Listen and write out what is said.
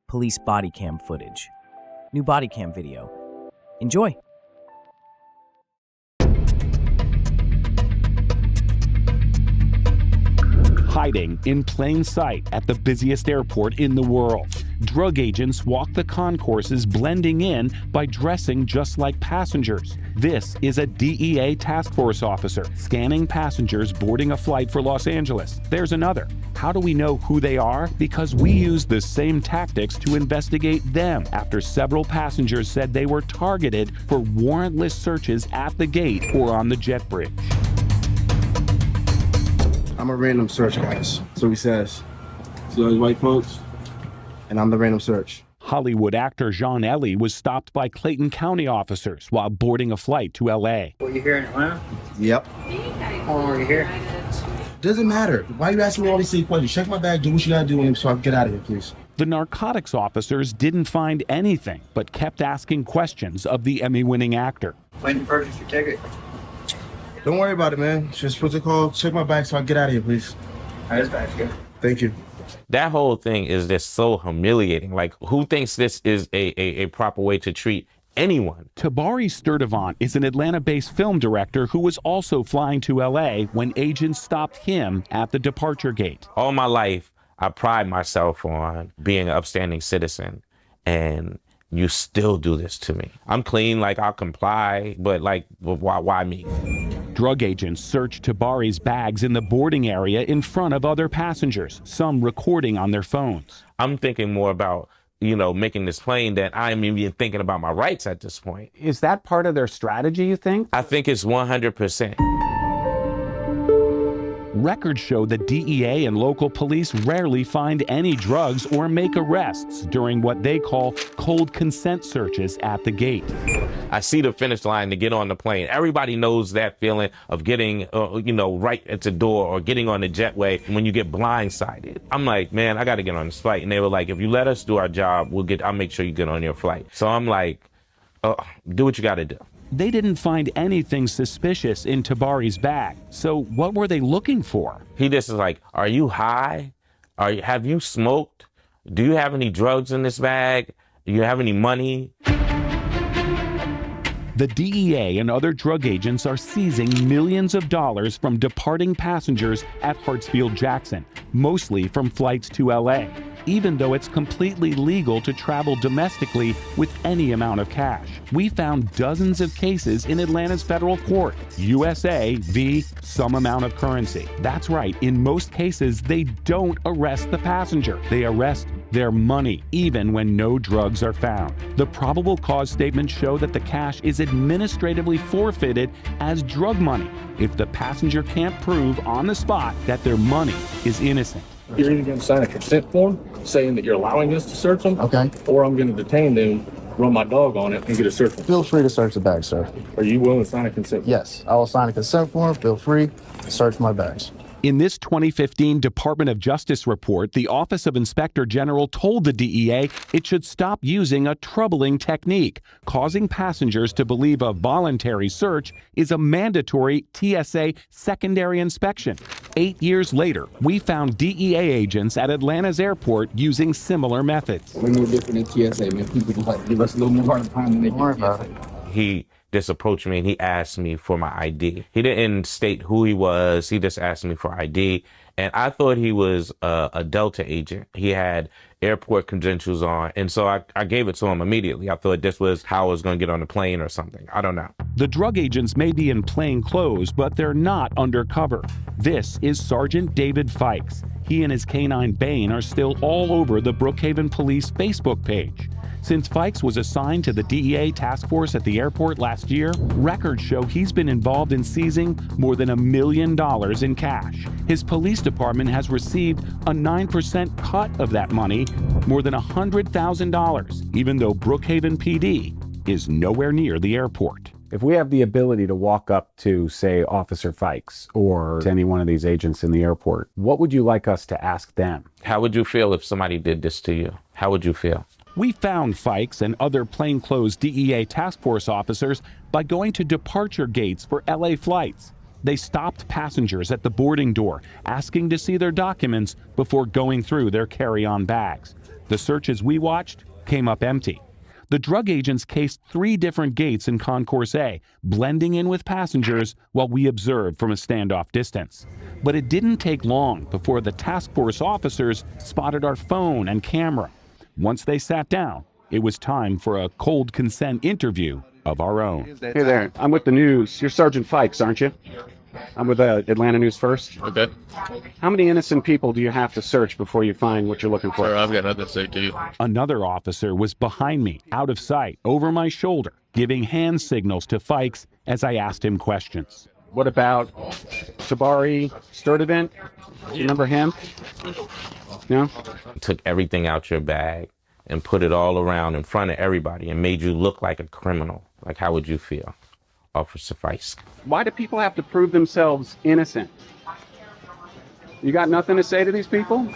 police body cam footage. New body cam video. Enjoy! Hiding in plain sight at the busiest airport in the world. Drug agents walk the concourses, blending in by dressing just like passengers. This is a DEA task force officer scanning passengers boarding a flight for Los Angeles. There's another. How do we know who they are? Because we use the same tactics to investigate them after several passengers said they were targeted for warrantless searches at the gate or on the jet bridge. I'm a random search, guys. So he says. So those white folks? And I'm the random search. Hollywood actor John Ellie was stopped by Clayton County officers while boarding a flight to L.A. Were you here in Atlanta? Yep. How long were you here? Doesn't matter. Why are you asking me all these silly questions? Check my bag, do what you gotta do so I can get out of here, please. The narcotics officers didn't find anything, but kept asking questions of the Emmy-winning actor. When did you purchase your ticket? Don't worry about it, man. Just what's it called? Check my bag so I can get out of here, please. This bag's good. Thank you. That whole thing is just so humiliating. Like, who thinks this is a proper way to treat anyone? Tabari Sturdivant is an Atlanta-based film director who was also flying to L.A. when agents stopped him at the departure gate. All my life, I pride myself on being an upstanding citizen, and you still do this to me. I'm clean, like I'll comply, but like, why me? Drug agents searched Tabari's bags in the boarding area in front of other passengers, some recording on their phones. I'm thinking more about, making this plane than I'm even thinking about my rights at this point. Is that part of their strategy, you think? I think it's 100%. Records show that DEA and local police rarely find any drugs or make arrests during what they call cold consent searches at the gate. I see the finish line to get on the plane. Everybody knows that feeling of getting, right at the door or getting on the jetway when you get blindsided. I'm like, man, I got to get on this flight. And they were like, if you let us do our job, I'll make sure you get on your flight. So I'm like, do what you got to do. They didn't find anything suspicious in Tabari's bag. So what were they looking for? He just is like, are you high? Have you smoked? Do you have any drugs in this bag? Do you have any money? The DEA and other drug agents are seizing millions of dollars from departing passengers at Hartsfield-Jackson, mostly from flights to LA, even though it's completely legal to travel domestically with any amount of cash. We found dozens of cases in Atlanta's federal court, USA v. some amount of currency. That's right, in most cases, they don't arrest the passenger. They arrest their money, even when no drugs are found. The probable cause statements show that the cash is administratively forfeited as drug money if the passenger can't prove on the spot that their money is innocent. You're either going to sign a consent form saying that you're allowing us to search them, Okay. or I'm going to detain them, run my dog on it, and get a search warrant. Feel free to search the bag, sir. Are you willing to sign a consent form? Yes, I will sign a consent form. Feel free to search my bags. In this 2015 Department of Justice report, the Office of Inspector General told the DEA it should stop using a troubling technique, causing passengers to believe a voluntary search is a mandatory TSA secondary inspection. 8 years later, we found DEA agents at Atlanta's airport using similar methods. We're no different than TSA, man. People just like give us a little more hard time than they Don't worry give about TSA. it. He just approached me and he asked me for my ID. He didn't state who he was. He just asked me for ID. And I thought he was a Delta agent. He had airport credentials on. And so I gave it to him immediately. I thought this was how I was going to get on the plane or something. I don't know. The drug agents may be in plain clothes, but they're not undercover. This is Sergeant David Fikes. He and his canine Bane are still all over the Brookhaven Police Facebook page. Since Fikes was assigned to the DEA task force at the airport last year, records show he's been involved in seizing more than $1 million in cash. His police department has received a 9% cut of that money, more than $100,000, even though Brookhaven PD is nowhere near the airport. If we have the ability to walk up to, say, Officer Fikes or to any one of these agents in the airport, what would you like us to ask them? How would you feel if somebody did this to you? How would you feel? We found Fikes and other plainclothes DEA task force officers by going to departure gates for LA flights. They stopped passengers at the boarding door, asking to see their documents before going through their carry-on bags. The searches we watched came up empty. The drug agents cased 3 different gates in Concourse A, blending in with passengers while we observed from a standoff distance. But it didn't take long before the task force officers spotted our phone and camera. Once they sat down, it was time for a cold consent interview of our own. Hey there, I'm with the news. You're Sergeant Fikes, aren't you? I'm with Atlanta News First. Okay. How many innocent people do you have to search before you find what you're looking for? Sir, I've got nothing to say to you. Another officer was behind me, out of sight, over my shoulder, giving hand signals to Fikes as I asked him questions. What about Tabari Sturdivant? You remember him? No? Took everything out your bag and put it all around in front of everybody and made you look like a criminal. Like, how would you feel, Officer Fikes? Why do people have to prove themselves innocent? You got nothing to say to these people?